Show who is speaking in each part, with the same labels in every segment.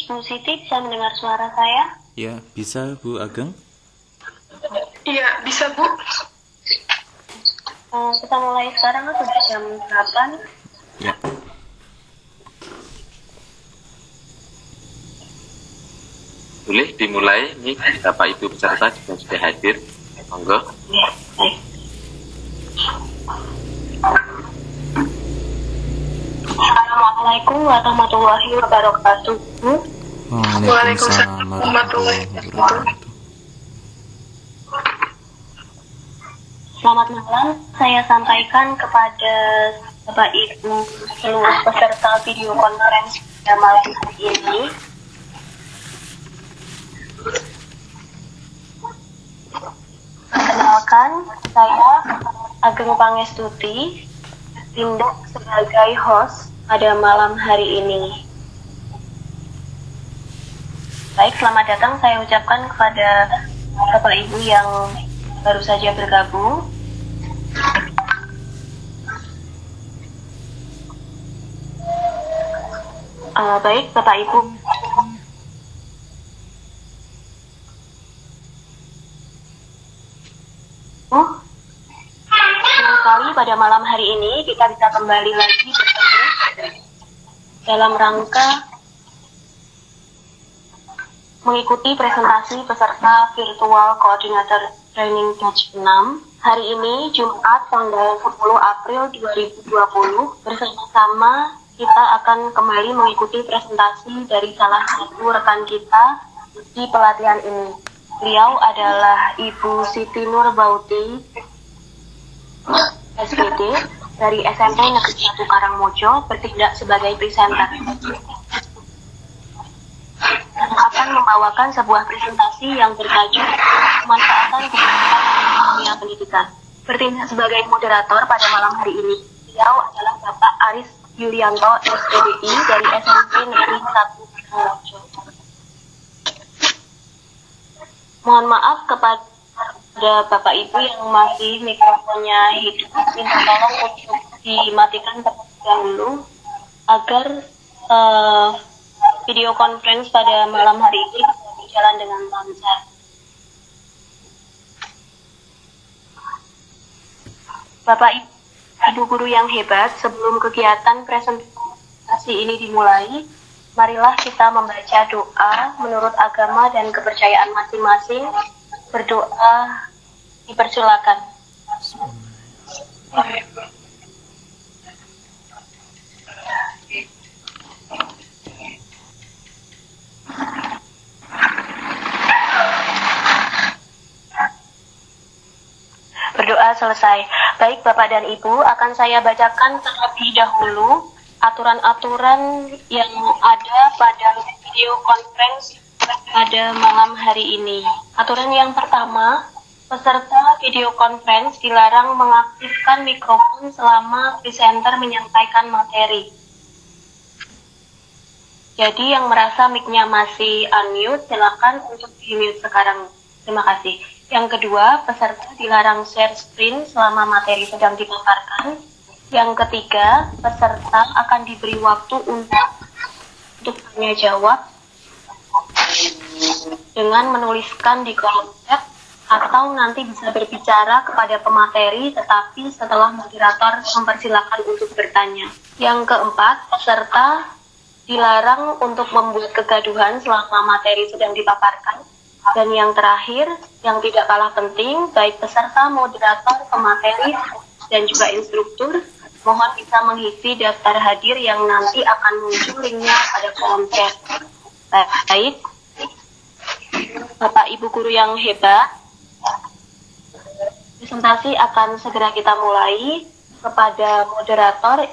Speaker 1: Bu Siti bisa mendengar suara saya?
Speaker 2: Ya, bisa Bu Ageng.
Speaker 3: Iya, bisa Bu.
Speaker 1: Kita mulai sekarang sudah jam 8.
Speaker 2: Ya.
Speaker 4: Boleh dimulai, ini Bapak Ibu peserta juga sudah hadir. Monggo.
Speaker 1: Baik. Assalamualaikum warahmatullahi wabarakatuh.
Speaker 2: Waalaikumsalam warahmatullahi wabarakatuh.
Speaker 1: Selamat malam, saya sampaikan kepada Bapak Ibu seluruh peserta video conference pada malam hari ini. Perkenalkan, saya Ageng Pangestuti, tindak sebagai host pada malam hari ini. Baik, selamat datang saya ucapkan kepada Bapak Ibu yang baru saja bergabung. Baik, Bapak Ibu. Senang sekali pada malam hari ini kita bisa kembali lagi bertemu dalam rangka mengikuti presentasi peserta virtual koordinator training batch 6 hari ini Jumat tanggal 10 April 2020. Bersama-sama kita akan kembali mengikuti presentasi dari salah satu rekan kita di pelatihan ini. Beliau adalah Ibu Siti Nurbauti SPD dari SMP Negeri 1 Karangmojo, bertindak sebagai presenter. Akan membawakan sebuah presentasi yang bertajuk pemanfaatan kebijakan dunia pendidikan. Bertindak sebagai moderator pada malam hari ini, beliau adalah Bapak Aris Yulianto SPDI dari SMP Negeri 1 Karangmojo. Mohon maaf kepada Bapak Ibu yang masih mikrofonnya hidup, minta tolong untuk dimatikan terlebih dahulu agar video conference pada malam hari ini bisa berjalan dengan lancar. Bapak Ibu guru yang hebat, sebelum kegiatan presentasi ini dimulai, marilah kita membaca doa menurut agama dan kepercayaan masing-masing. Berdoa dipersilakan. Berdoa selesai. Baik Bapak dan Ibu, akan saya bacakan terlebih dahulu aturan-aturan yang ada pada video conference pada malam hari ini. Aturan yang pertama, peserta video conference dilarang mengaktifkan mikrofon selama presenter menyampaikan materi. Jadi yang merasa mic-nya masih unmute, silakan untuk di-mute sekarang. Terima kasih. Yang kedua, peserta dilarang share screen selama materi sedang dipaparkan. Yang ketiga, peserta akan diberi waktu untuk tanya jawab dengan menuliskan di kolom chat atau nanti bisa berbicara kepada pemateri, tetapi setelah moderator mempersilakan untuk bertanya. Yang keempat, peserta dilarang untuk membuat kegaduhan selama materi sedang dipaparkan. Dan yang terakhir, yang tidak kalah penting, baik peserta, moderator, pemateri, dan juga instruktur, mohon bisa mengisi daftar hadir yang nanti akan muncul linknya pada kolom chat. Baik, Bapak Ibu guru yang hebat, presentasi akan segera kita mulai. Kepada moderator,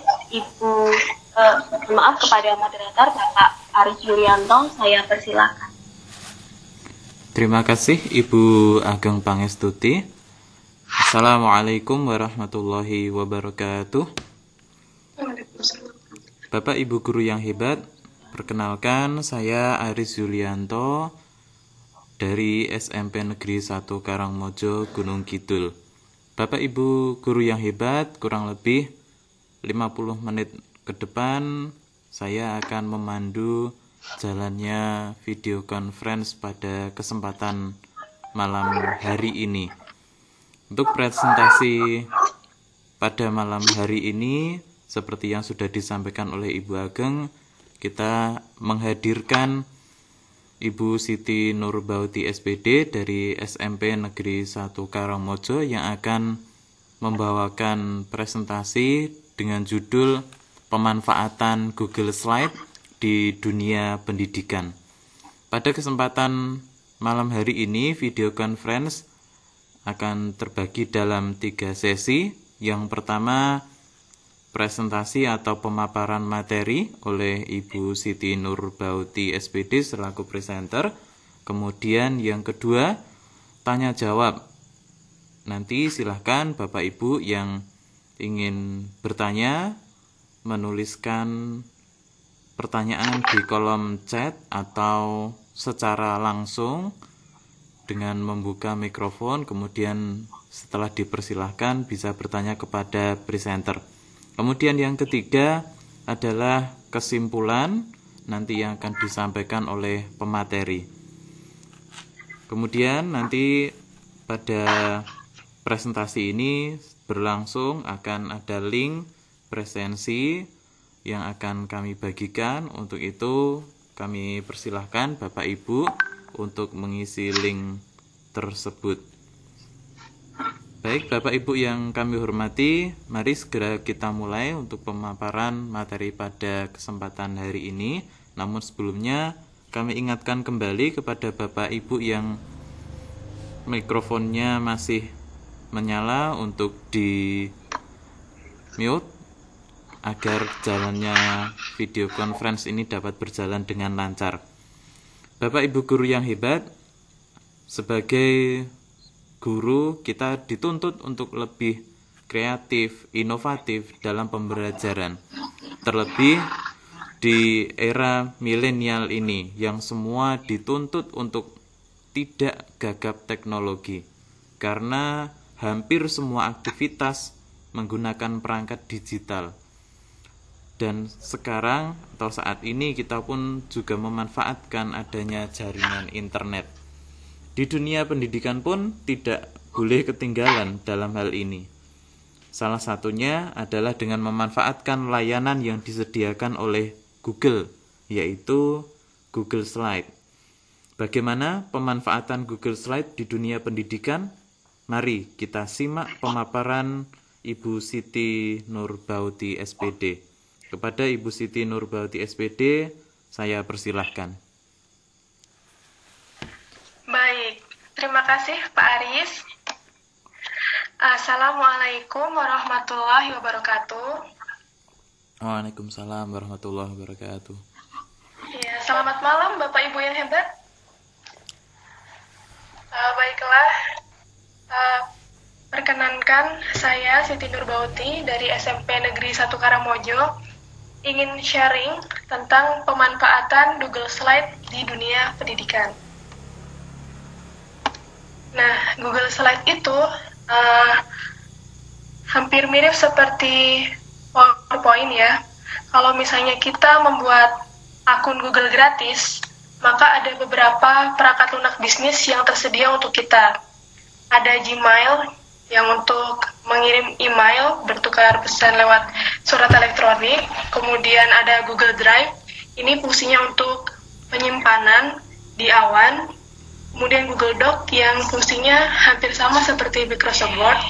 Speaker 1: kepada moderator Bapak Aris Yulianto, saya persilakan.
Speaker 2: Terima kasih Ibu Ageng Pangestuti. Assalamualaikum warahmatullahi wabarakatuh. Bapak Ibu guru yang hebat, perkenalkan saya Aris Yulianto dari SMP Negeri 1 Karangmojo, Gunung Kidul. Bapak Ibu guru yang hebat, kurang lebih 50 menit ke depan saya akan memandu jalannya video conference pada kesempatan malam hari ini. Untuk presentasi pada malam hari ini, seperti yang sudah disampaikan oleh Ibu Ageng, kita menghadirkan Ibu Siti Nurbauti SPD dari SMP Negeri 1 Karangmojo yang akan membawakan presentasi dengan judul Pemanfaatan Google Slide di Dunia Pendidikan. Pada kesempatan malam hari ini, video conference akan terbagi dalam 3 sesi. Yang pertama, presentasi atau pemaparan materi oleh Ibu Siti Nurbauti SPD selaku presenter. Kemudian yang kedua, tanya jawab. Nanti silahkan Bapak Ibu yang ingin bertanya menuliskan pertanyaan di kolom chat atau secara langsung dengan membuka mikrofon, kemudian setelah dipersilahkan bisa bertanya kepada presenter. Kemudian yang ketiga adalah kesimpulan nanti yang akan disampaikan oleh pemateri. Kemudian nanti pada presentasi ini berlangsung akan ada link presensi yang akan kami bagikan. Untuk itu kami persilahkan Bapak Ibu untuk mengisi link tersebut. Baik, Bapak Ibu yang kami hormati, mari segera kita mulai untuk pemaparan materi pada kesempatan hari ini. Namun sebelumnya, kami ingatkan kembali kepada Bapak Ibu yang mikrofonnya masih menyala untuk di mute agar jalannya video conference ini dapat berjalan dengan lancar. Bapak Ibu guru yang hebat, sebagai guru kita dituntut untuk lebih kreatif, inovatif dalam pembelajaran. Terlebih di era milenial ini yang semua dituntut untuk tidak gagap teknologi. Karena hampir semua aktivitas menggunakan perangkat digital. Dan sekarang atau saat ini kita pun juga memanfaatkan adanya jaringan internet. Di dunia pendidikan pun tidak boleh ketinggalan dalam hal ini. Salah satunya adalah dengan memanfaatkan layanan yang disediakan oleh Google, yaitu Google Slide. Bagaimana pemanfaatan Google Slide di dunia pendidikan? Mari kita simak pemaparan Ibu Siti Nurbauti SPD. Kepada Ibu Siti Nurbauti SPD, saya persilahkan.
Speaker 3: Baik, terima kasih Pak Aris. Assalamualaikum warahmatullahi wabarakatuh.
Speaker 2: Waalaikumsalam warahmatullahi wabarakatuh.
Speaker 3: Ya, selamat malam Bapak Ibu yang hebat. Baiklah, perkenankan saya Siti Nurbauti dari SMP Negeri 1 Karangmojo ingin sharing tentang pemanfaatan Google Slide di dunia pendidikan. Nah, Google Slide itu hampir mirip seperti PowerPoint ya. Kalau misalnya kita membuat akun Google gratis, maka ada beberapa perangkat lunak bisnis yang tersedia untuk kita. Ada Gmail yang untuk mengirim email, bertukar pesan lewat surat elektronik. Kemudian ada Google Drive, ini fungsinya untuk penyimpanan di awan. Kemudian Google Doc yang fungsinya hampir sama seperti Microsoft Word.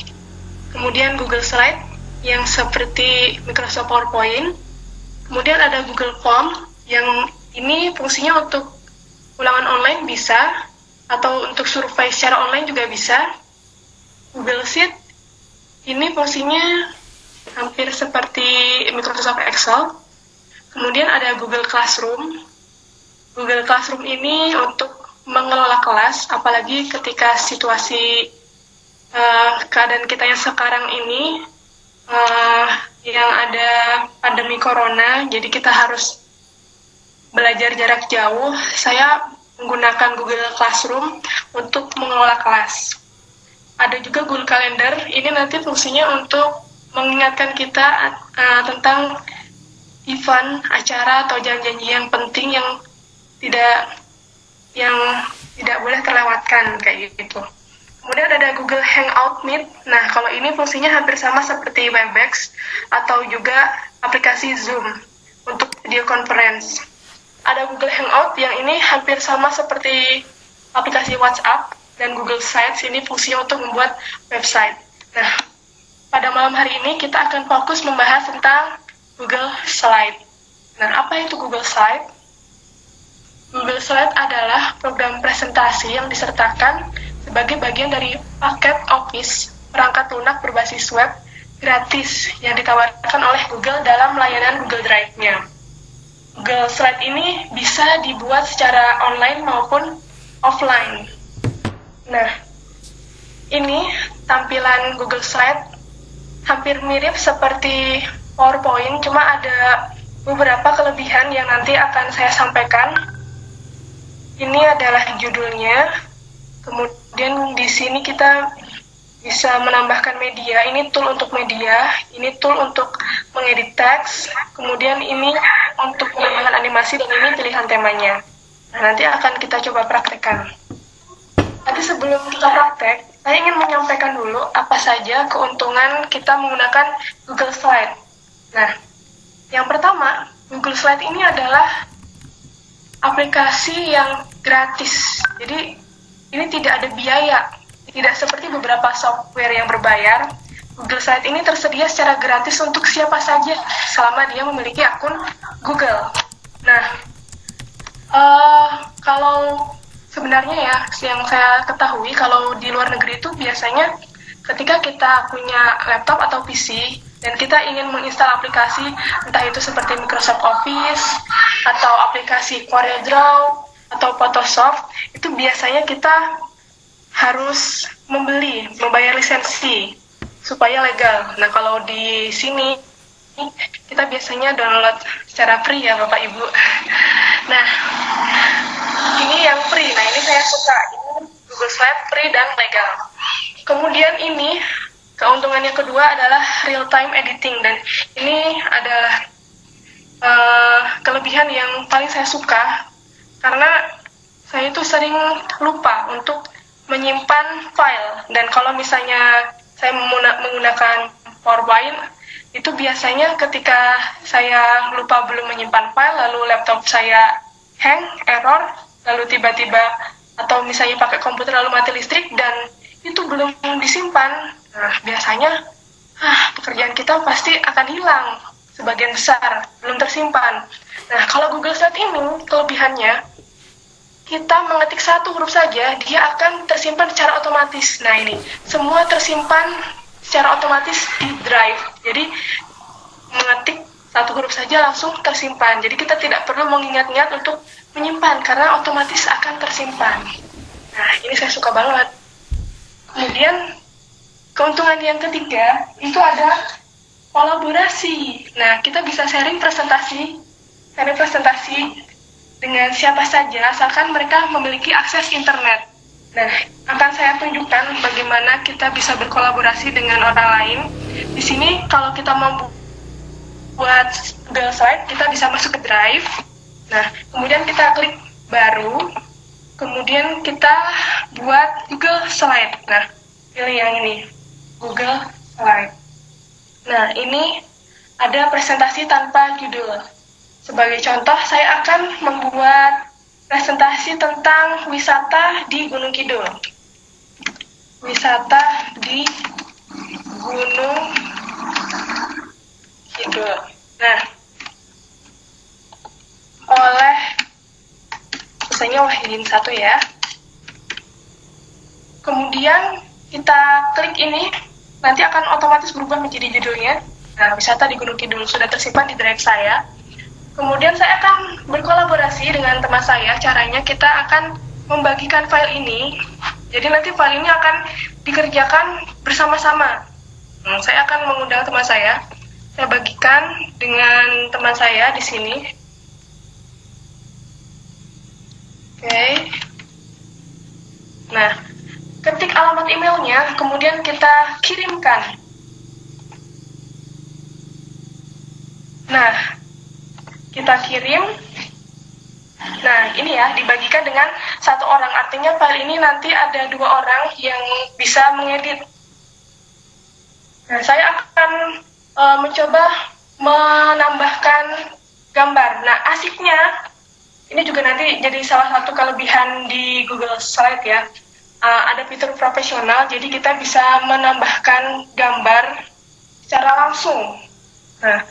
Speaker 3: Kemudian Google Slide yang seperti Microsoft PowerPoint. Kemudian ada Google Form yang ini fungsinya untuk ulangan online bisa, atau untuk survei secara online juga bisa. Google Sheet ini fungsinya hampir seperti Microsoft Excel. Kemudian ada Google Classroom. Google Classroom ini untuk mengelola kelas, apalagi ketika situasi keadaan kita yang sekarang ini yang ada pandemi corona, jadi kita harus belajar jarak jauh. Saya menggunakan Google Classroom untuk mengelola kelas. Ada juga Google Calendar, ini nanti fungsinya untuk mengingatkan kita tentang event, acara, atau janji-janji yang penting yang yang tidak boleh terlewatkan kayak gitu. Kemudian ada Google Hangout Meet. Nah, kalau ini fungsinya hampir sama seperti Webex atau juga aplikasi Zoom untuk video conference. Ada Google Hangout yang ini hampir sama seperti aplikasi WhatsApp, dan Google Sites ini fungsinya untuk membuat website. Nah, pada malam hari ini kita akan fokus membahas tentang Google Slide. Nah, apa itu Google Slide? Google Slide adalah program presentasi yang disertakan sebagai bagian dari paket Office perangkat lunak berbasis web gratis yang ditawarkan oleh Google dalam layanan Google Drive-nya. Google Slide ini bisa dibuat secara online maupun offline. Nah, ini tampilan Google Slide hampir mirip seperti PowerPoint, cuma ada beberapa kelebihan yang nanti akan saya sampaikan. Ini adalah judulnya. Kemudian di sini kita bisa menambahkan media. Ini tool untuk media, ini tool untuk mengedit teks, kemudian ini untuk penambahan animasi, dan ini pilihan temanya. Nah, nanti akan kita coba praktekkan. Tapi sebelum kita praktek, saya ingin menyampaikan dulu apa saja keuntungan kita menggunakan Google Slide. Nah, yang pertama, Google Slide ini adalah aplikasi yang gratis. Jadi, ini tidak ada biaya. Tidak seperti beberapa software yang berbayar. Google Slide ini tersedia secara gratis untuk siapa saja selama dia memiliki akun Google. Nah, kalau sebenarnya ya, yang saya ketahui, kalau di luar negeri itu biasanya ketika kita punya laptop atau PC dan kita ingin menginstal aplikasi, entah itu seperti Microsoft Office atau aplikasi CorelDRAW atau Photoshop, itu biasanya kita harus membayar lisensi supaya legal. Nah, kalau di sini kita biasanya download secara free ya Bapak Ibu. Nah, ini yang free. Nah, ini saya suka. Ini Google Slide free dan legal. Kemudian ini keuntungan yang kedua adalah real time editing, dan ini adalah kelebihan yang paling saya suka karena saya itu sering lupa untuk menyimpan file, dan kalau misalnya saya menggunakan PowerPoint, itu biasanya ketika saya lupa belum menyimpan file, lalu laptop saya hang, error, lalu tiba-tiba, atau misalnya pakai komputer lalu mati listrik, dan itu belum disimpan, nah biasanya pekerjaan kita pasti akan hilang, sebagian besar, belum tersimpan. Nah, kalau Google Slide ini, kelebihannya, kita mengetik satu huruf saja, dia akan tersimpan secara otomatis. Nah, ini, semua tersimpan secara otomatis di Drive. Jadi, mengetik satu huruf saja langsung tersimpan. Jadi, kita tidak perlu mengingat-ingat untuk menyimpan, karena otomatis akan tersimpan. Nah, ini saya suka banget. Kemudian, keuntungan yang ketiga, itu ada kolaborasi. Nah, kita bisa sharing presentasi dengan siapa saja, asalkan mereka memiliki akses internet. Nah, akan saya tunjukkan bagaimana kita bisa berkolaborasi dengan orang lain. Di sini, kalau kita mau buat Google Slide, kita bisa masuk ke Drive. Nah, kemudian kita klik baru, kemudian kita buat Google Slide. Nah, pilih yang ini, Google Slide. Nah, ini ada presentasi tanpa judul. Sebagai contoh, saya akan membuat presentasi tentang wisata di Gunung Kidul. Wisata di Gunung Kidul. Nah, oleh misalnya Wahidin 1 ya. Kemudian kita klik ini, nanti akan otomatis berubah menjadi judulnya. Nah, wisata di Gunung Kidul sudah tersimpan di drive saya. Kemudian saya akan berkolaborasi dengan teman saya. Caranya kita akan membagikan file ini. Jadi nanti file ini akan dikerjakan bersama-sama. Saya akan mengundang teman saya. Saya bagikan dengan teman saya di sini. Oke. Nah, ketik alamat emailnya, kemudian kita kirimkan. Nah, kita kirim, Nah, ini ya, dibagikan dengan satu orang. Artinya file ini nanti ada 2 orang yang bisa mengedit. Nah, saya akan mencoba menambahkan gambar. Nah, asiknya, ini juga nanti jadi salah satu kelebihan di Google Slide ya. Ada fitur profesional, jadi kita bisa menambahkan gambar secara langsung. Nah,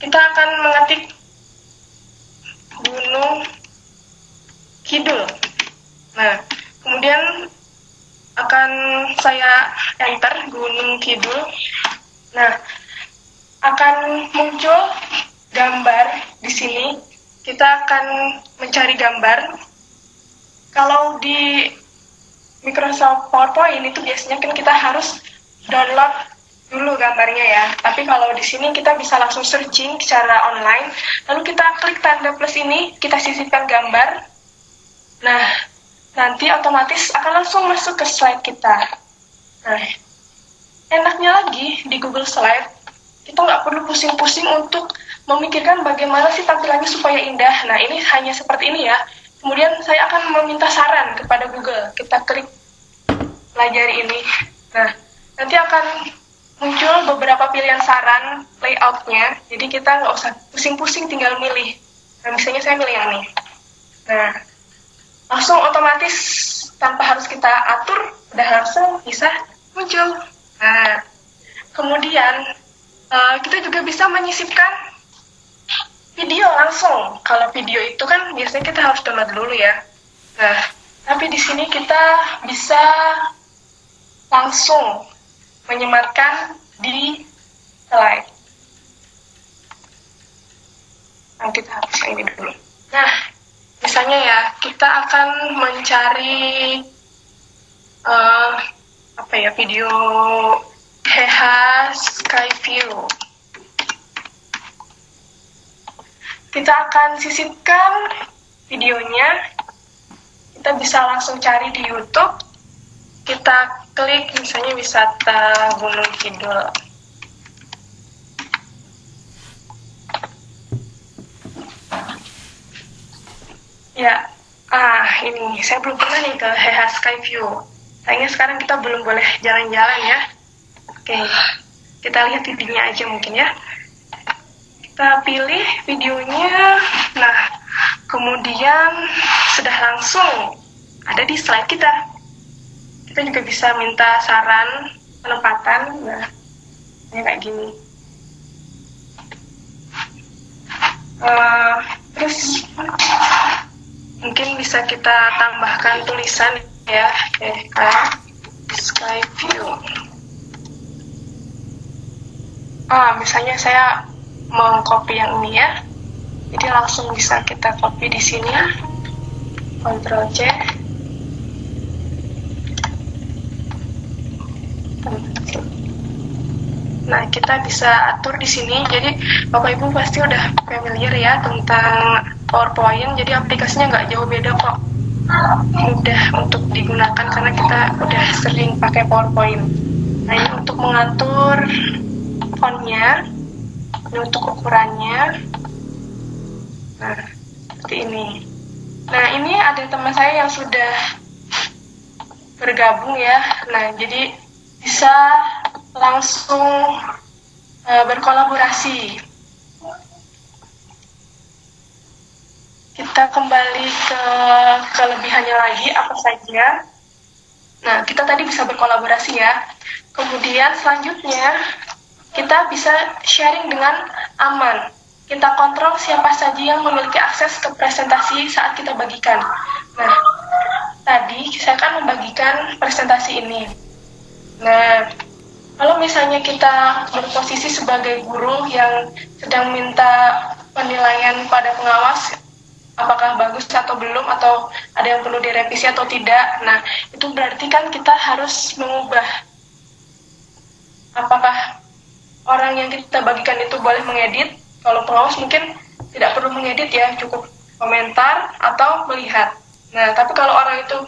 Speaker 3: kita akan mengetik Gunung Kidul. Nah, kemudian akan saya enter Gunung Kidul. Nah, akan muncul gambar di sini. Kita akan mencari gambar. Kalau di Microsoft PowerPoint itu biasanya kan kita harus download dulu gambarnya ya. Tapi kalau di sini kita bisa langsung searching secara online. Lalu kita klik tanda plus ini, kita sisipkan gambar. Nah, nanti otomatis akan langsung masuk ke slide kita. Nah, enaknya lagi di Google Slide, kita nggak perlu pusing-pusing untuk memikirkan bagaimana sih tampilannya supaya indah. Nah, ini hanya seperti ini ya. Kemudian saya akan meminta saran kepada Google. Kita klik pelajari ini. Nah, nanti akan muncul beberapa pilihan saran layoutnya. Jadi kita nggak usah pusing-pusing tinggal milih. Nah, misalnya saya milih yang ini. Nah, langsung otomatis tanpa harus kita atur, udah langsung bisa muncul. Nah, kemudian kita juga bisa menyisipkan video langsung. Kalau video itu kan biasanya kita harus download dulu ya. Nah, tapi di sini kita bisa langsung menyematkan di slide. Nah, kita hapus yang ini dulu. Nah, misalnya ya, kita akan mencari video Skyview. Kita akan sisipkan videonya. Kita bisa langsung cari di YouTube. Kita klik misalnya wisata Gunung Kidul. Ya, ini saya belum pernah nih ke Skyview. Sayangnya sekarang kita belum boleh jalan-jalan ya. Oke, kita lihat videonya aja mungkin ya. Kita pilih videonya. Nah, kemudian sudah langsung ada di slide kita. Kita juga bisa minta saran penempatan. Nah, ini kayak gini. Terus mungkin bisa kita tambahkan tulisan ya, Skyview. Misalnya saya mau copy yang ini ya, jadi langsung bisa kita copy di sini, Ctrl C. Nah, kita bisa atur di sini. Jadi Bapak Ibu pasti udah familiar ya tentang PowerPoint. Jadi aplikasinya nggak jauh beda kok. Mudah untuk digunakan karena kita udah sering pakai PowerPoint. Nah, ini untuk mengatur fontnya, ini untuk ukurannya. Nah, seperti ini. Nah, ini ada teman saya yang sudah bergabung ya. Nah, jadi bisa langsung berkolaborasi. Kita kembali ke kelebihannya lagi, apa saja. Nah, kita tadi bisa berkolaborasi ya. Kemudian selanjutnya, kita bisa sharing dengan aman. Kita kontrol siapa saja yang memiliki akses ke presentasi saat kita bagikan. Nah, tadi saya akan membagikan presentasi ini. Nah, kalau misalnya kita berposisi sebagai guru yang sedang minta penilaian pada pengawas, apakah bagus atau belum, atau ada yang perlu direvisi atau tidak, nah itu berarti kan kita harus mengubah apakah orang yang kita bagikan itu boleh mengedit. Kalau pengawas mungkin tidak perlu mengedit ya, cukup komentar atau melihat. Nah, tapi kalau orang itu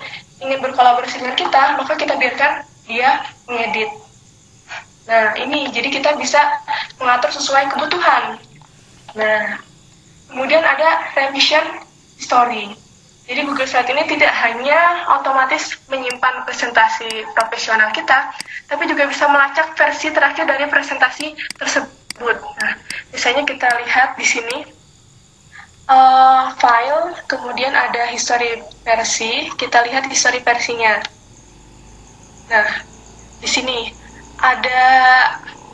Speaker 3: ingin berkolaborasi dengan kita, maka kita biarkan dia mengedit. Nah, ini jadi kita bisa mengatur sesuai kebutuhan. Nah, kemudian ada revision Story. Jadi Google Slide ini tidak hanya otomatis menyimpan presentasi profesional kita, tapi juga bisa melacak versi terakhir dari presentasi tersebut. Nah, misalnya kita lihat di sini file, kemudian ada history versi. Kita lihat history versinya. Nah, di sini ada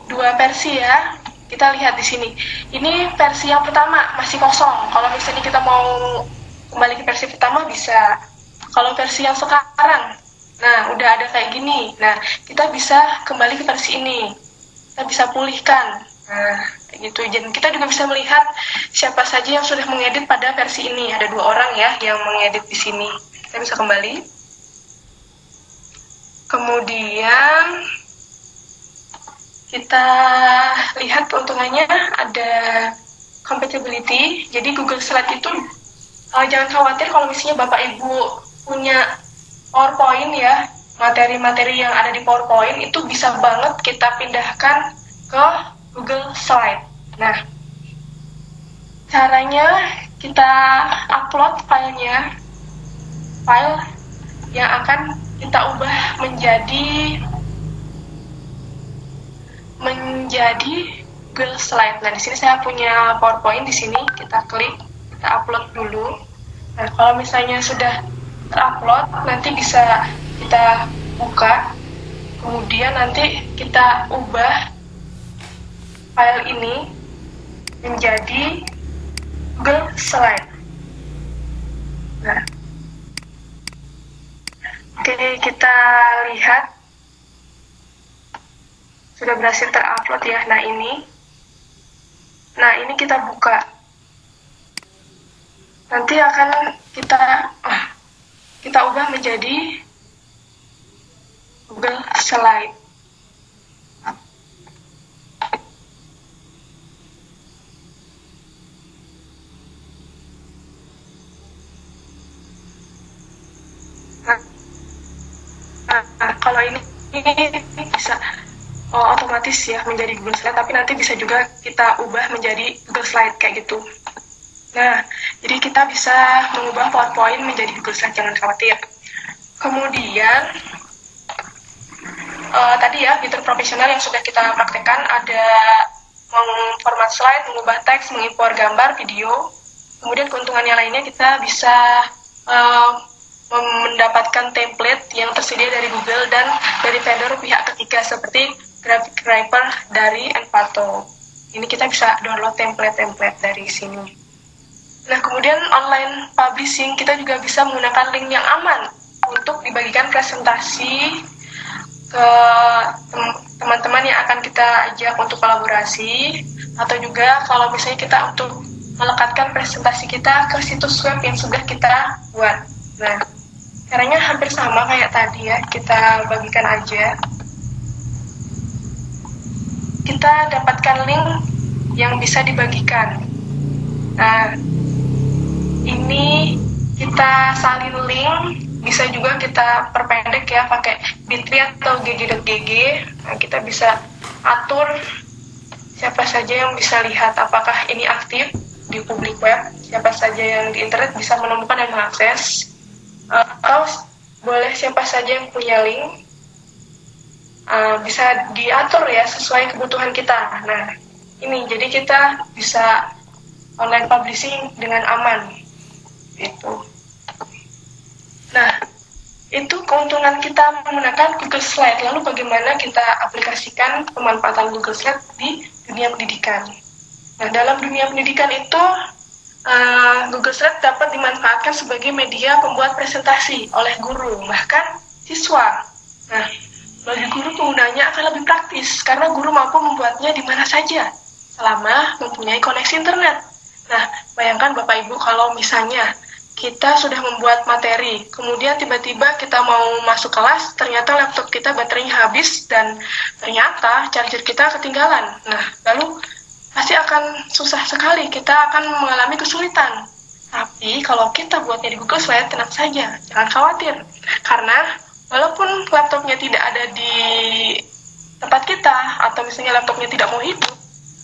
Speaker 3: 2 versi ya. Kita lihat di sini. Ini versi yang pertama masih kosong. Kalau misalnya kita mau kembali ke versi pertama bisa. Kalau versi yang sekarang, nah udah ada kayak gini. Nah, kita bisa kembali ke versi ini. Kita bisa pulihkan. Nah, kayak gitu. Dan kita juga bisa melihat siapa saja yang sudah mengedit pada versi ini. Ada 2 orang ya yang mengedit di sini. Kita bisa kembali. Kemudian kita lihat keuntungannya ada compatibility. Jadi Google Slide itu jangan khawatir kalau misalnya Bapak Ibu punya PowerPoint ya, materi-materi yang ada di PowerPoint itu bisa banget kita pindahkan ke Google Slide. Nah, caranya kita upload filenya, file yang akan kita ubah menjadi Google Slide. Nah, di sini saya punya PowerPoint di sini, kita klik, kita upload dulu. Nah, kalau misalnya sudah terupload, nanti bisa kita buka, kemudian nanti kita ubah file ini menjadi Google Slide. Nah, oke, kita lihat sudah berhasil terupload ya. Nah, ini kita buka. Nanti akan kita ubah menjadi Google Slide. Nah, kalau ini bisa otomatis ya menjadi Google Slide, tapi nanti bisa juga kita ubah menjadi Google Slide kayak gitu. Nah, jadi kita bisa mengubah PowerPoint menjadi Google Slide, jangan khawatir. Kemudian, tadi ya, fitur profesional yang sudah kita praktekkan ada mengformat slide, mengubah teks, mengimpor gambar, video. Kemudian keuntungan yang lainnya kita bisa mendapatkan template yang tersedia dari Google dan dari vendor pihak ketiga seperti Graphic dari Envato. Ini kita bisa download template-template dari sini. Nah, kemudian online publishing kita juga bisa menggunakan link yang aman untuk dibagikan presentasi ke teman-teman yang akan kita ajak untuk kolaborasi, atau juga kalau misalnya kita untuk melekatkan presentasi kita ke situs web yang sudah kita buat. Nah, caranya hampir sama kayak tadi ya, kita bagikan aja. Kita dapatkan link yang bisa dibagikan. Nah, ini kita salin link, bisa juga kita perpendek ya pakai bit.ly atau gg.gg. Nah, kita bisa atur siapa saja yang bisa lihat, apakah ini aktif di public web, siapa saja yang di internet bisa menemukan dan mengakses, atau boleh siapa saja yang punya link, bisa diatur ya sesuai kebutuhan kita. Nah, ini jadi kita bisa online publishing dengan aman gitu. Nah, itu keuntungan kita menggunakan Google Slide. Lalu bagaimana kita aplikasikan pemanfaatan Google Slide di dunia pendidikan? Nah, dalam dunia pendidikan itu Google Slide dapat dimanfaatkan sebagai media pembuat presentasi oleh guru, bahkan siswa. Nah, bagi guru penggunanya akan lebih praktis karena guru mampu membuatnya di mana saja selama mempunyai koneksi internet. Nah, bayangkan Bapak Ibu kalau misalnya kita sudah membuat materi, kemudian tiba-tiba kita mau masuk kelas, ternyata laptop kita baterainya habis dan ternyata charger kita ketinggalan. Nah, lalu pasti akan susah sekali, kita akan mengalami kesulitan. Tapi kalau kita buatnya di Google Slide, tenang saja, jangan khawatir. Karena walaupun laptopnya tidak ada di tempat kita, atau misalnya laptopnya tidak mau hidup,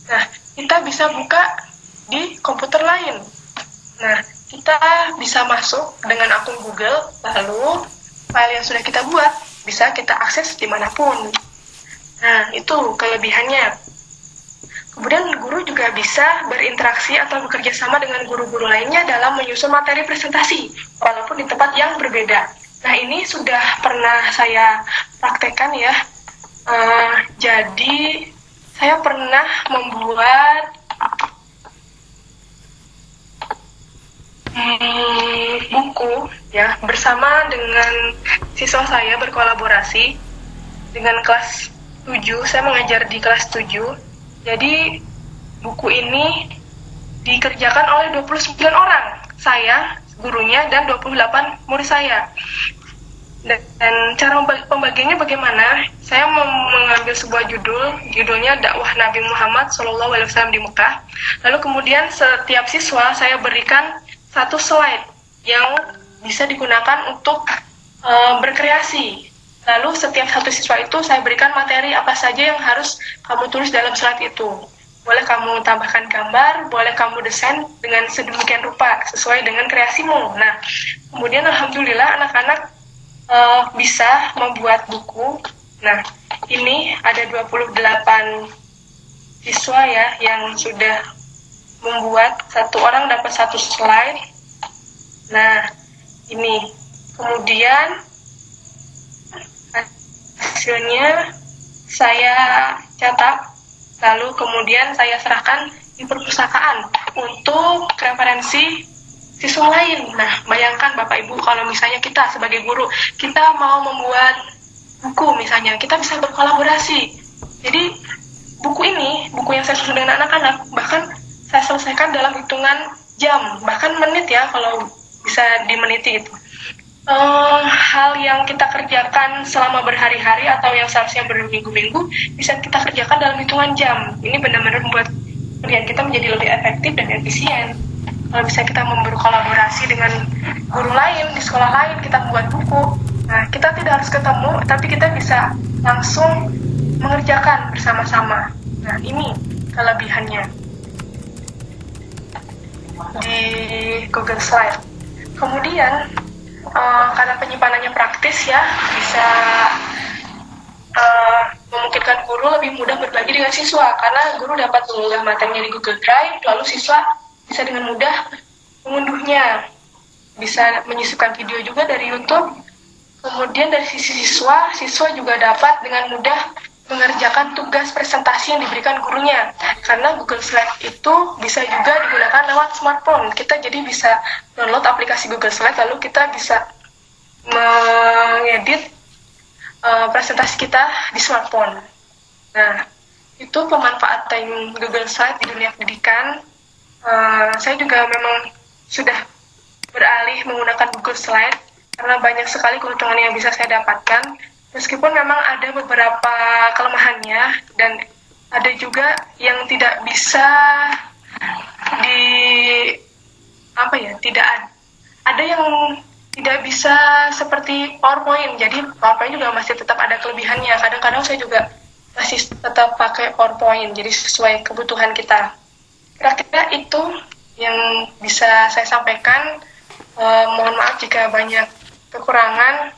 Speaker 3: nah, kita bisa buka di komputer lain. Nah, kita bisa masuk dengan akun Google, lalu file yang sudah kita buat bisa kita akses dimanapun. Nah, itu kelebihannya. Kemudian guru juga bisa berinteraksi atau bekerja sama dengan guru-guru lainnya dalam menyusun materi presentasi, walaupun di tempat yang berbeda. Nah, ini sudah pernah saya praktekkan ya. Jadi, saya pernah membuat buku ya bersama dengan siswa saya, berkolaborasi dengan kelas 7. Saya mengajar di kelas 7. Jadi buku ini dikerjakan oleh 29 orang, saya, gurunya, dan 28 murid saya. Dan cara pembagiannya bagaimana? Saya mengambil sebuah judulnya Dakwah Nabi Muhammad SAW di Mekah. Lalu kemudian setiap siswa saya berikan satu slide yang bisa digunakan untuk berkreasi. Lalu setiap satu siswa itu saya berikan materi apa saja yang harus kamu tulis dalam slide itu. Boleh kamu tambahkan gambar, boleh kamu desain dengan sedemikian rupa sesuai dengan kreasimu. Nah, kemudian alhamdulillah anak-anak bisa membuat buku. Nah, ini ada 28 siswa ya yang sudah membuat, satu orang dapat satu slide. Nah, ini kemudian hasilnya saya catat, lalu kemudian saya serahkan di perpustakaan untuk referensi siswa lain. Nah, bayangkan Bapak Ibu kalau misalnya kita sebagai guru, kita mau membuat buku misalnya, kita bisa berkolaborasi. Jadi buku yang saya susun dengan anak-anak, bahkan saya selesaikan dalam hitungan jam, bahkan menit ya kalau bisa dimeniti gitu. Hal yang kita kerjakan selama berhari-hari atau yang seharusnya berminggu-minggu bisa kita kerjakan dalam hitungan jam. Ini benar-benar membuat kerjaan kita menjadi lebih efektif dan efisien. Kalau bisa kita berkolaborasi dengan guru lain di sekolah lain, kita membuat buku. Nah, kita tidak harus ketemu, tapi kita bisa langsung mengerjakan bersama-sama. Nah, ini kelebihannya di Google Slide. Kemudian karena penyimpanannya praktis ya, bisa memungkinkan guru lebih mudah berbagi dengan siswa, karena guru dapat mengunggah materinya di Google Drive, lalu siswa bisa dengan mudah mengunduhnya, bisa menyisipkan video juga dari YouTube. Kemudian dari sisi siswa juga dapat dengan mudah mengerjakan tugas presentasi yang diberikan gurunya, karena Google Slide itu bisa juga digunakan lewat smartphone. Kita jadi bisa download aplikasi Google Slide, lalu kita bisa mengedit presentasi kita di smartphone. Nah, itu pemanfaatan Google Slide di dunia pendidikan. Saya juga memang sudah beralih menggunakan Google Slide karena banyak sekali keuntungan yang bisa saya dapatkan. Meskipun memang ada beberapa kelemahannya dan ada juga yang tidak bisa ada yang tidak bisa seperti PowerPoint. Jadi PowerPoint juga masih tetap ada kelebihannya. Kadang-kadang saya juga masih tetap pakai PowerPoint, jadi sesuai kebutuhan kita. Kira-kira itu yang bisa saya sampaikan. Mohon maaf jika banyak kekurangan.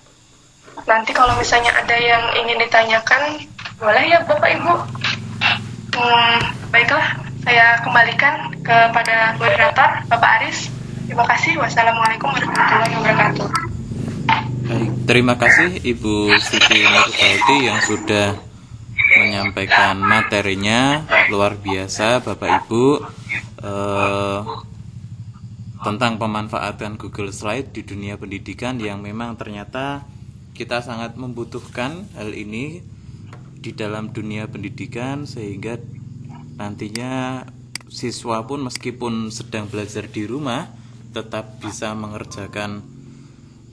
Speaker 3: Nanti kalau misalnya ada yang ingin ditanyakan, boleh ya Bapak Ibu. Baiklah, saya kembalikan kepada moderator Bapak Aris. Terima kasih. Wassalamualaikum warahmatullahi wabarakatuh.
Speaker 2: Baik, terima kasih Ibu Siti Nurbaiti yang sudah menyampaikan materinya. Luar biasa Bapak Ibu, tentang pemanfaatan Google Slide di dunia pendidikan yang memang ternyata kita sangat membutuhkan hal ini di dalam dunia pendidikan, sehingga nantinya siswa pun meskipun sedang belajar di rumah tetap bisa mengerjakan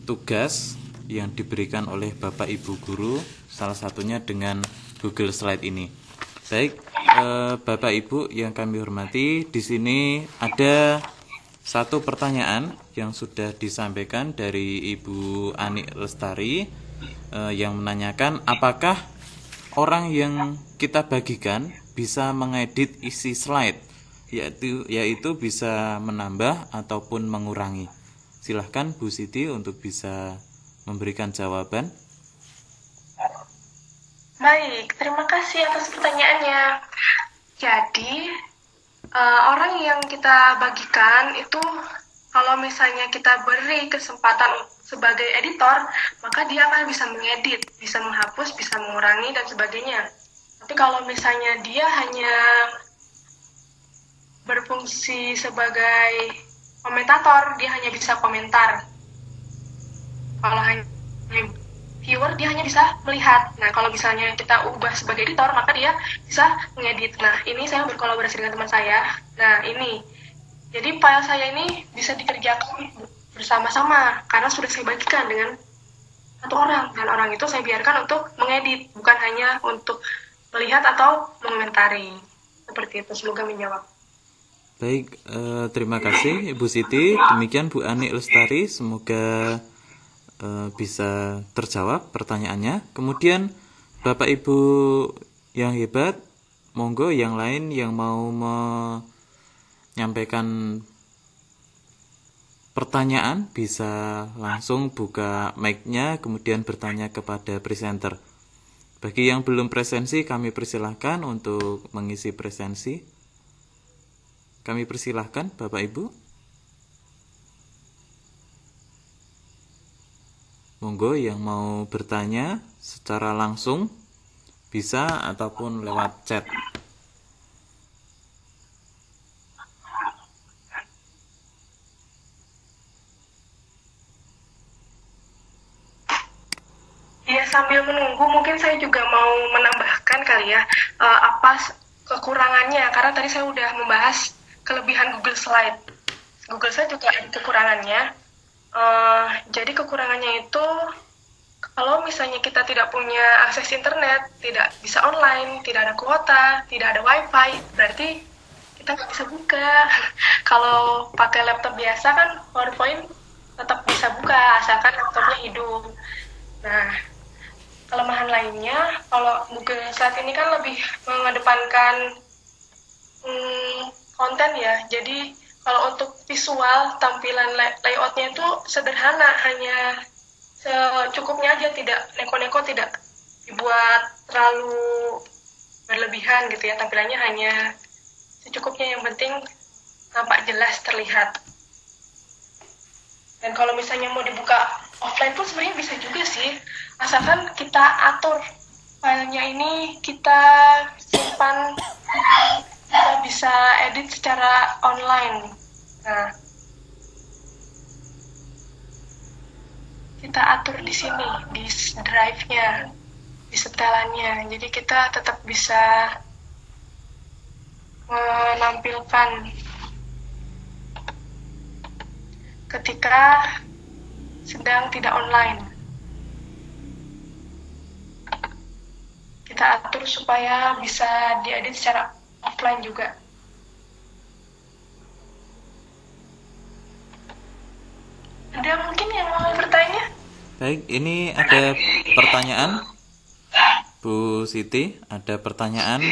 Speaker 2: tugas yang diberikan oleh Bapak Ibu guru, salah satunya dengan Google Slide ini. Baik, Bapak Ibu yang kami hormati, di sini ada satu pertanyaan yang sudah disampaikan dari Ibu Ani Lestari yang menanyakan, apakah orang yang kita bagikan bisa mengedit isi slide yaitu bisa menambah ataupun mengurangi. Silahkan Bu Siti untuk bisa memberikan jawaban.
Speaker 3: Baik, terima kasih atas pertanyaannya. Jadi, orang yang kita bagikan itu kalau misalnya kita beri kesempatan sebagai editor, maka dia akan bisa mengedit, bisa menghapus, bisa mengurangi, dan sebagainya. Tapi kalau misalnya dia hanya berfungsi sebagai komentator, dia hanya bisa komentar. Kalau hanya viewer, dia hanya bisa melihat. Nah, kalau misalnya kita ubah sebagai editor, maka dia bisa mengedit. Nah, ini saya berkolaborasi dengan teman saya. Nah, ini. Jadi, file saya ini bisa dikerjakan bersama-sama, karena sudah saya bagikan dengan satu orang. Dan orang itu saya biarkan untuk mengedit, bukan hanya untuk melihat atau mengomentari. Seperti itu, semoga menjawab.
Speaker 2: Baik, terima kasih Ibu Siti. Demikian Bu Ani Lestari, semoga bisa terjawab pertanyaannya. Kemudian Bapak Ibu yang hebat, monggo yang lain yang mau menyampaikan pertanyaan bisa langsung buka mic-nya kemudian bertanya kepada presenter. Bagi yang belum presensi, kami persilahkan untuk mengisi presensi. Kami persilahkan Bapak Ibu. Monggo yang mau bertanya secara langsung bisa ataupun lewat chat.
Speaker 3: Ya, sambil menunggu, mungkin saya juga mau menambahkan kali ya, apa kekurangannya, karena tadi saya udah membahas kelebihan Google Slide. Google Slide juga ada kekurangannya. Jadi kekurangannya itu, kalau misalnya kita tidak punya akses internet, tidak bisa online, tidak ada kuota, tidak ada wifi, berarti kita nggak bisa buka. Kalau pakai laptop biasa kan PowerPoint tetap bisa buka, asalkan laptopnya hidup. Nah, kelemahan lainnya, kalau Google Slide ini kan lebih mengedepankan konten ya. Jadi kalau untuk visual, tampilan layoutnya itu sederhana, hanya secukupnya aja, tidak neko-neko, tidak dibuat terlalu berlebihan gitu ya. Tampilannya hanya secukupnya, yang penting nampak jelas, terlihat. Dan kalau misalnya mau dibuka offline pun sebenarnya bisa juga sih, asalkan kita atur filenya ini, kita simpan, kita bisa edit secara online. Nah, kita atur di sini, di drive-nya, di setelannya. Jadi kita tetap bisa menampilkan ketika sedang tidak online. Kita atur supaya bisa diedit secara offline juga. Ada mungkin yang mau bertanya?
Speaker 2: Baik, ini ada pertanyaan Bu Siti, ada pertanyaan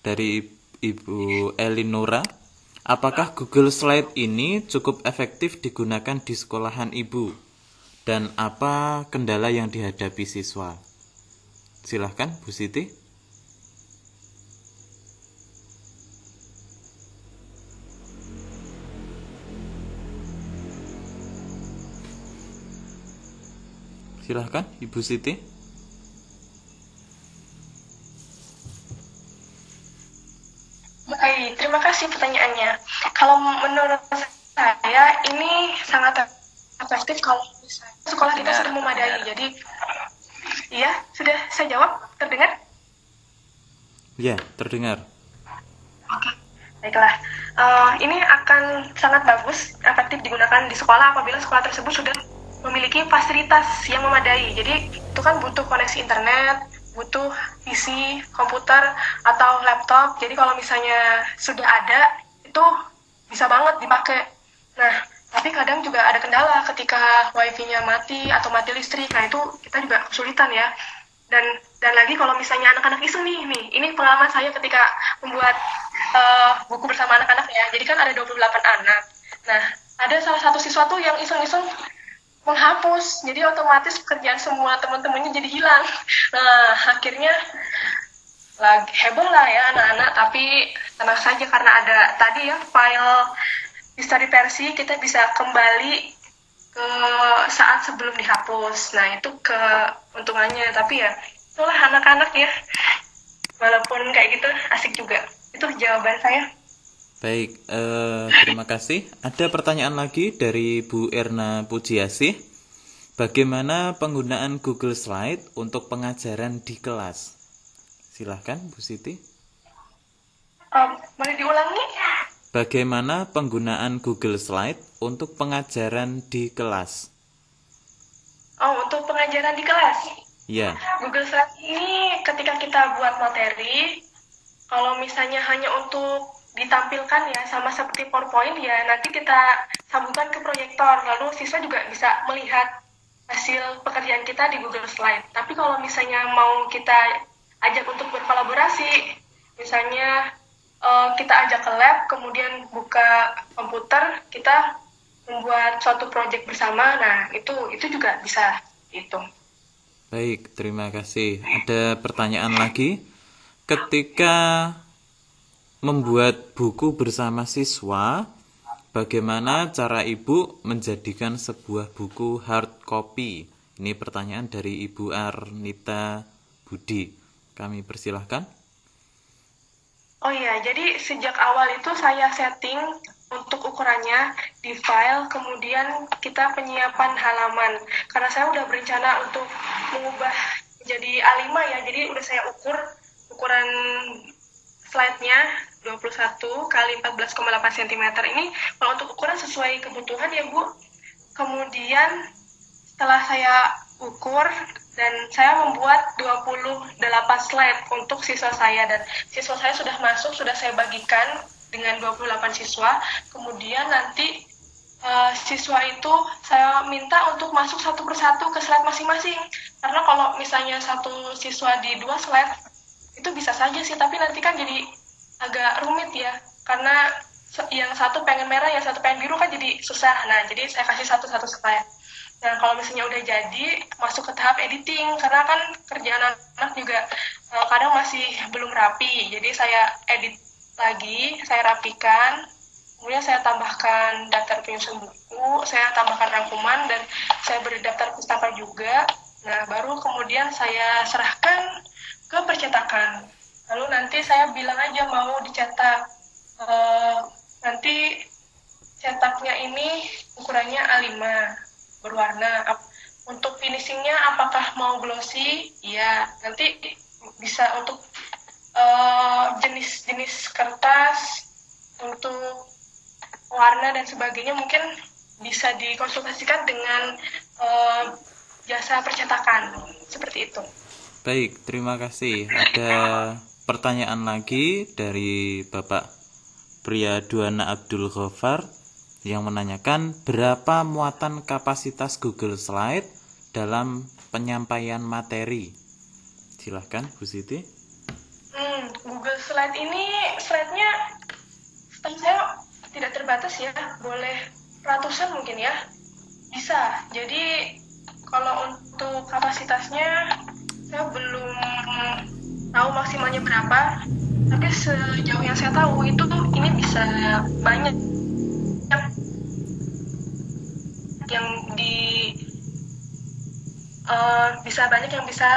Speaker 2: dari Ibu Elinora. Apakah Google Slide ini cukup efektif digunakan di sekolahan Ibu? Dan apa kendala yang dihadapi siswa? Silahkan Bu Siti. Silahkan Ibu Siti.
Speaker 3: Baik, terima kasih pertanyaannya. Kalau menurut saya ini sangat efektif kalau misalnya sekolah kita sudah memadai. Jadi, iya, sudah saya jawab, terdengar?
Speaker 2: Ya, terdengar.
Speaker 3: Oke, baiklah. Ini akan sangat bagus, efektif digunakan di sekolah apabila sekolah tersebut sudah memiliki fasilitas yang memadai. Jadi, itu kan butuh koneksi internet, butuh PC, komputer, atau laptop. Jadi kalau misalnya sudah ada, itu bisa banget dipakai. Nah, tapi kadang juga ada kendala ketika wifi-nya mati atau mati listrik. Nah, itu kita juga kesulitan ya. Dan lagi kalau misalnya anak-anak iseng nih, ini pengalaman saya ketika membuat buku bersama anak-anak ya. Jadi kan ada 28 anak. Nah, ada salah satu siswa tuh yang iseng-iseng menghapus. Jadi otomatis pekerjaan semua teman-temannya jadi hilang. Nah, akhirnya lagi heboh lah ya anak-anak, tapi tenang saja karena ada tadi ya file bisa diversi, kita bisa kembali ke saat sebelum dihapus. Nah, itu keuntungannya. Tapi ya, itulah anak-anak ya. Walaupun kayak gitu, asik juga. Itu jawaban saya.
Speaker 2: Baik, terima kasih. Ada pertanyaan lagi dari Bu Erna Pujiasih. Bagaimana penggunaan Google Slide untuk pengajaran di kelas? Silahkan, Bu Siti.
Speaker 3: Boleh diulangi?
Speaker 2: Bagaimana penggunaan Google Slide untuk pengajaran di kelas?
Speaker 3: Untuk pengajaran di kelas.
Speaker 2: Ya.
Speaker 3: Google Slide ini ketika kita buat materi, kalau misalnya hanya untuk ditampilkan ya sama seperti PowerPoint ya, nanti kita sambungkan ke proyektor, lalu siswa juga bisa melihat hasil pekerjaan kita di Google Slide. Tapi kalau misalnya mau kita ajak untuk berkolaborasi, misalnya kita ajak ke lab, kemudian buka komputer, kita membuat suatu proyek bersama, nah itu juga bisa itu.
Speaker 2: Baik, terima kasih. Ada pertanyaan lagi. Ketika membuat buku bersama siswa, bagaimana cara Ibu menjadikan sebuah buku hard copy? Ini pertanyaan dari Ibu Arnita Budi. Kami persilahkan.
Speaker 3: Oh iya, jadi sejak awal itu saya setting untuk ukurannya di file, kemudian kita penyiapan halaman. Karena saya udah berencana untuk mengubah jadi A5 ya, jadi udah saya ukuran slide-nya 21 kali 14,8 cm. Ini kalau untuk ukuran sesuai kebutuhan ya Bu. Kemudian setelah saya ukur dan saya membuat 28 slide untuk siswa saya, dan siswa saya sudah masuk, sudah saya bagikan dengan 28 siswa. Kemudian nanti siswa itu saya minta untuk masuk satu persatu ke slide masing-masing, karena kalau misalnya satu siswa di 2 slide itu bisa saja sih, tapi nanti kan jadi agak rumit ya, karena yang satu pengen merah, yang satu pengen biru kan jadi susah. Nah, jadi saya kasih satu-satu slide. Nah, kalau misalnya udah jadi, masuk ke tahap editing, karena kan kerjaan anak juga kadang masih belum rapi, jadi saya edit lagi, saya rapikan, kemudian saya tambahkan daftar penyusun buku, saya tambahkan rangkuman, dan saya beri daftar pustaka juga. Nah, baru kemudian saya serahkan ke percetakan. Lalu nanti saya bilang aja mau dicetak, nanti cetaknya ini ukurannya A5. Berwarna. Untuk finishingnya apakah mau glossy? Ya, nanti bisa untuk jenis-jenis kertas, untuk warna dan sebagainya mungkin bisa dikonsultasikan dengan jasa percetakan. Seperti itu.
Speaker 2: Baik, terima kasih. Ada pertanyaan lagi dari Bapak Priyaduana Abdul Ghaffar yang menanyakan berapa muatan kapasitas Google Slide dalam penyampaian materi. Silahkan, Bu Siti.
Speaker 3: Google Slide ini slide-nya setahu saya tidak terbatas ya, boleh ratusan mungkin ya, bisa. Jadi kalau untuk kapasitasnya saya belum tahu maksimalnya berapa, tapi sejauh yang saya tahu itu ini bisa banyak yang bisa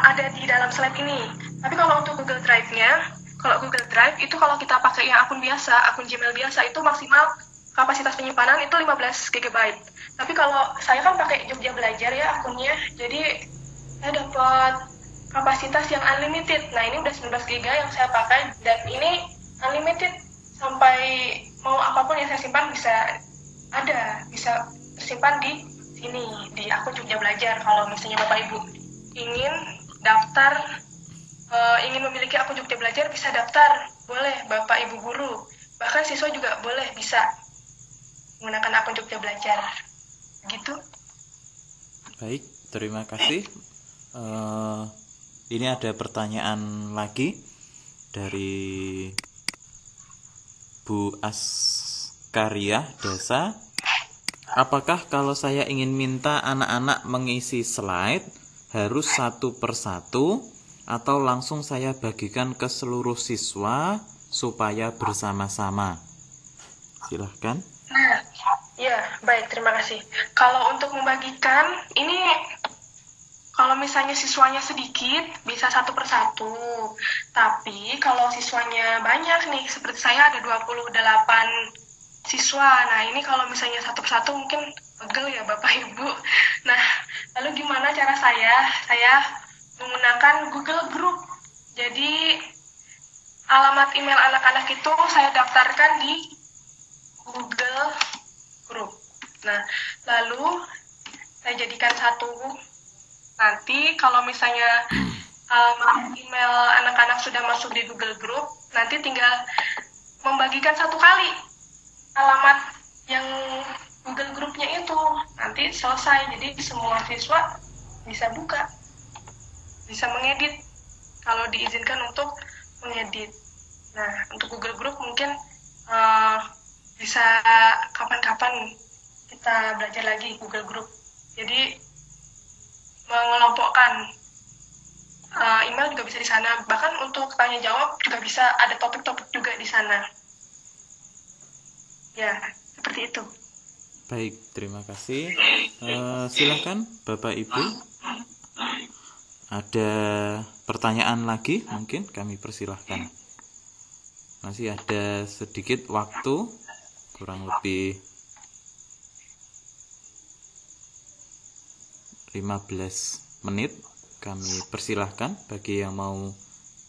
Speaker 3: ada di dalam slide ini. Tapi kalau untuk Google Drive-nya, kalau Google Drive itu kalau kita pakai yang akun biasa, akun Gmail biasa, itu maksimal kapasitas penyimpanan itu 15 GB. Tapi kalau saya kan pakai Jogja Belajar ya akunnya, jadi saya dapat kapasitas yang unlimited. Nah, ini udah 19 GB yang saya pakai, dan ini unlimited sampai mau apapun yang saya simpan bisa tersimpan di sini, di akun Jogja Belajar. Kalau misalnya Bapak Ibu ingin daftar, ingin memiliki akun Jogja Belajar, bisa daftar, boleh Bapak Ibu guru, bahkan siswa juga boleh bisa menggunakan akun Jogja Belajar gitu.
Speaker 2: Baik, terima kasih. Ini ada pertanyaan lagi dari Bu Askaria Dasa. Apakah kalau saya ingin minta anak-anak mengisi slide harus satu persatu atau langsung saya bagikan ke seluruh siswa supaya bersama-sama? Silahkan.
Speaker 3: Nah, ya, baik, terima kasih. Kalau untuk membagikan, ini kalau misalnya siswanya sedikit, bisa satu persatu. Tapi kalau siswanya banyak nih, seperti saya ada 28 siswa. Nah, ini kalau misalnya satu persatu mungkin pegel ya Bapak Ibu. Nah, lalu gimana cara saya? Saya menggunakan Google Group. Jadi, alamat email anak-anak itu saya daftarkan di Google Group. Nah, lalu saya jadikan satu. Nanti kalau misalnya alamat email anak-anak sudah masuk di Google Group, nanti tinggal membagikan satu kali alamat yang Google Group-nya itu. Nanti selesai, jadi semua siswa bisa buka, bisa mengedit kalau diizinkan untuk mengedit. Nah, untuk Google Group mungkin bisa kapan-kapan kita belajar lagi Google Group. Jadi mengelompokkan email juga bisa di sana. Bahkan untuk tanya jawab juga bisa, ada topik-topik juga di sana. Ya, seperti itu.
Speaker 2: Baik, terima kasih. Silahkan Bapak Ibu. Ada pertanyaan lagi mungkin kami persilahkan. Masih ada sedikit waktu, kurang lebih 15 menit. Kami persilahkan bagi yang mau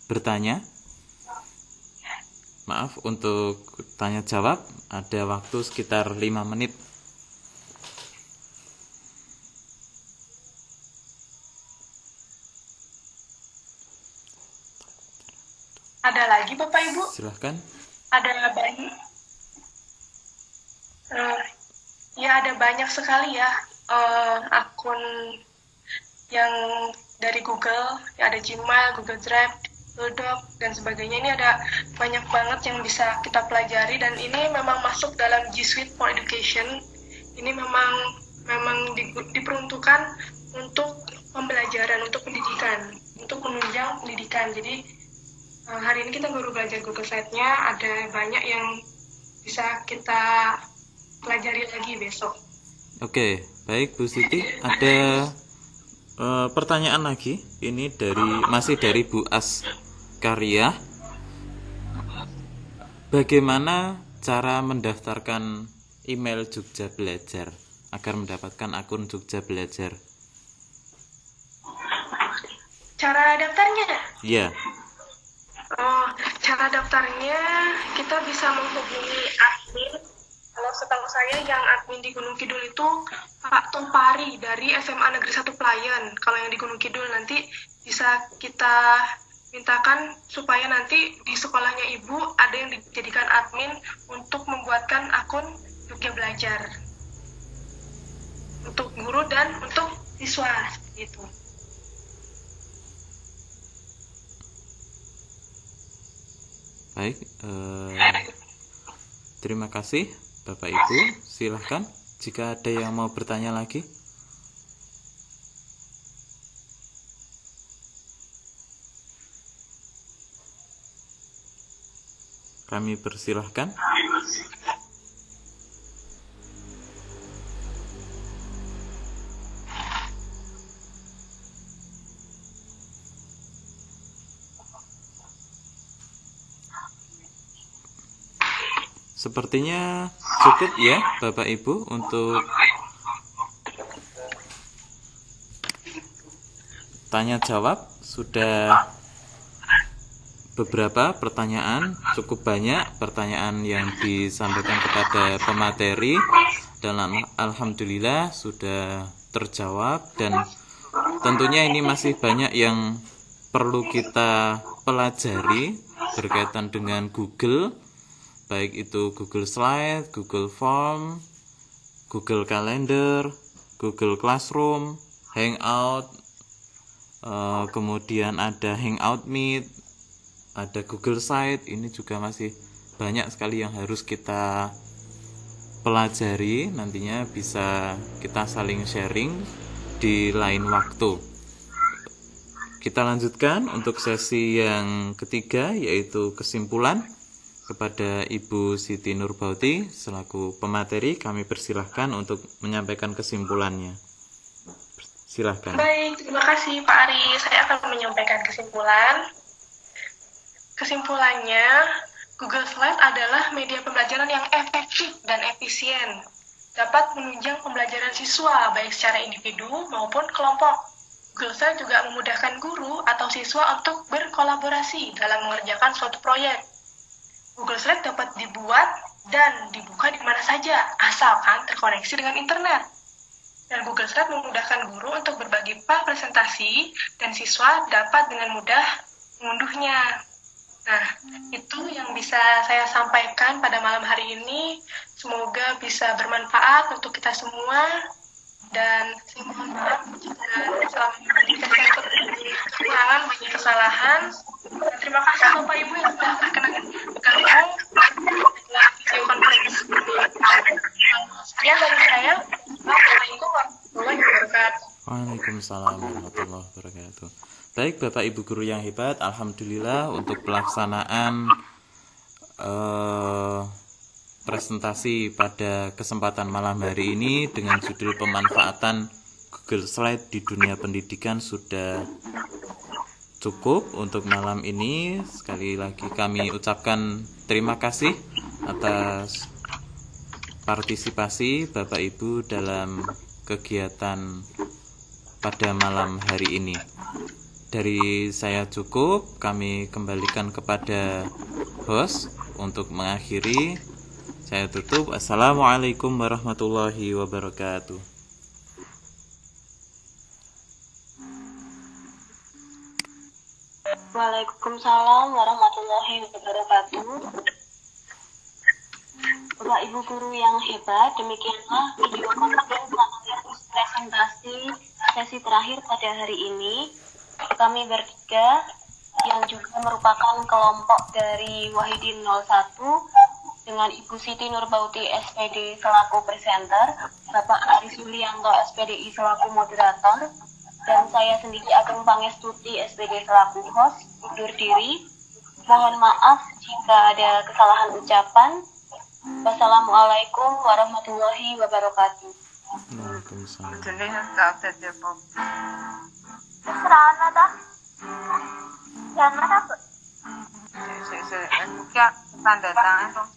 Speaker 2: bertanya. Maaf, untuk tanya jawab ada waktu sekitar 5 menit.
Speaker 3: Ada lagi Bapak Ibu?
Speaker 2: Silahkan.
Speaker 3: Ada banyak. Ya, ada banyak sekali ya akun yang dari Google, ya ada Gmail, Google Drive, Google Doc, dan sebagainya. Ini ada banyak banget yang bisa kita pelajari, dan ini memang masuk dalam G Suite for Education. Ini memang diperuntukkan untuk pembelajaran, untuk pendidikan, untuk menunjang pendidikan. Jadi hari ini kita baru belajar Google Slide-nya, ada banyak yang bisa kita pelajari lagi besok.
Speaker 2: Oke, baik Bu Siti. Ada pertanyaan lagi. Ini masih dari Bu Askaria. Bagaimana cara mendaftarkan email Jogja Belajar agar mendapatkan akun Jogja Belajar?
Speaker 3: Cara daftarnya?
Speaker 2: Ya.
Speaker 3: Cara daftarnya kita bisa menghubungi admin. Kalau setahu saya yang admin di Gunung Kidul itu Pak Tompari dari SMA Negeri 1 Pelayan. Kalau yang di Gunung Kidul nanti bisa kita mintakan supaya nanti di sekolahnya Ibu ada yang dijadikan admin untuk membuatkan akun Jogja Belajar. Untuk guru dan untuk siswa gitu.
Speaker 2: Baik, terima kasih Bapak Ibu. Silahkan jika ada yang mau bertanya lagi. Kami persilahkan. Sepertinya cukup ya Bapak Ibu untuk tanya jawab. Sudah beberapa pertanyaan, cukup banyak pertanyaan yang disampaikan kepada pemateri, dan alhamdulillah sudah terjawab, dan tentunya ini masih banyak yang perlu kita pelajari berkaitan dengan Google, baik itu Google Slide, Google Form, Google Calendar, Google Classroom, Hangout, kemudian ada Hangout Meet, ada Google Site. Ini juga masih banyak sekali yang harus kita pelajari, nantinya bisa kita saling sharing di lain waktu. Kita lanjutkan untuk sesi yang ketiga, yaitu kesimpulan. Kepada Ibu Siti Nurbauti selaku pemateri, kami persilahkan untuk menyampaikan kesimpulannya. Silahkan.
Speaker 3: Baik, terima kasih Pak Ari. Saya akan menyampaikan kesimpulan. Kesimpulannya, Google Slide adalah media pembelajaran yang efektif dan efisien. Dapat menunjang pembelajaran siswa, baik secara individu maupun kelompok. Google Slide juga memudahkan guru atau siswa untuk berkolaborasi dalam mengerjakan suatu proyek. Google Slide dapat dibuat dan dibuka di mana saja, asalkan terkoneksi dengan internet. Dan Google Slide memudahkan guru untuk berbagi file presentasi, dan siswa dapat dengan mudah mengunduhnya. Nah, itu yang bisa saya sampaikan pada malam hari ini. Semoga bisa bermanfaat untuk kita semua. Dan saya mohon maaf jika selama ini saya terjadi kekurangan banyak kesalahan. Dan terima kasih Bapak Ibu yang sudah berkenan bergabung dalam video conference ini. Sekian dari saya. Assalamualaikum warahmatullahi wabarakatuh.
Speaker 2: Waalaikumsalam warahmatullahi wabarakatuh. Baik Bapak Ibu guru yang hebat, alhamdulillah untuk pelaksanaan presentasi pada kesempatan malam hari ini dengan judul pemanfaatan Google Slide di dunia pendidikan sudah cukup untuk malam ini. Sekali lagi kami ucapkan terima kasih atas partisipasi Bapak Ibu dalam kegiatan pada malam hari ini. Dari saya cukup, kami kembalikan kepada host untuk mengakhiri. Saya tutup. Assalamualaikum warahmatullahi wabarakatuh.
Speaker 1: Waalaikumsalam warahmatullahi wabarakatuh. Bapak Ibu guru yang hebat, demikianlah video conference presentasi sesi terakhir pada hari ini. Kami bertiga yang juga merupakan kelompok dari Wahidin 01 dengan Ibu Siti Nurbauti SPD selaku presenter, Bapak Aris Yulianto SPDI selaku moderator, dan saya sendiri Ageng Pangestuti SPD selaku host undur diri. Mohon maaf jika ada kesalahan ucapan. Wassalamualaikum warahmatullahi wabarakatuh.
Speaker 2: Waalaikumsalam.
Speaker 1: Serana dah. Jangan apa?
Speaker 5: Tanda tangan dong.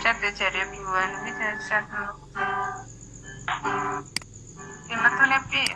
Speaker 5: Chat jadi buan ini chat. Ini tuh nepi.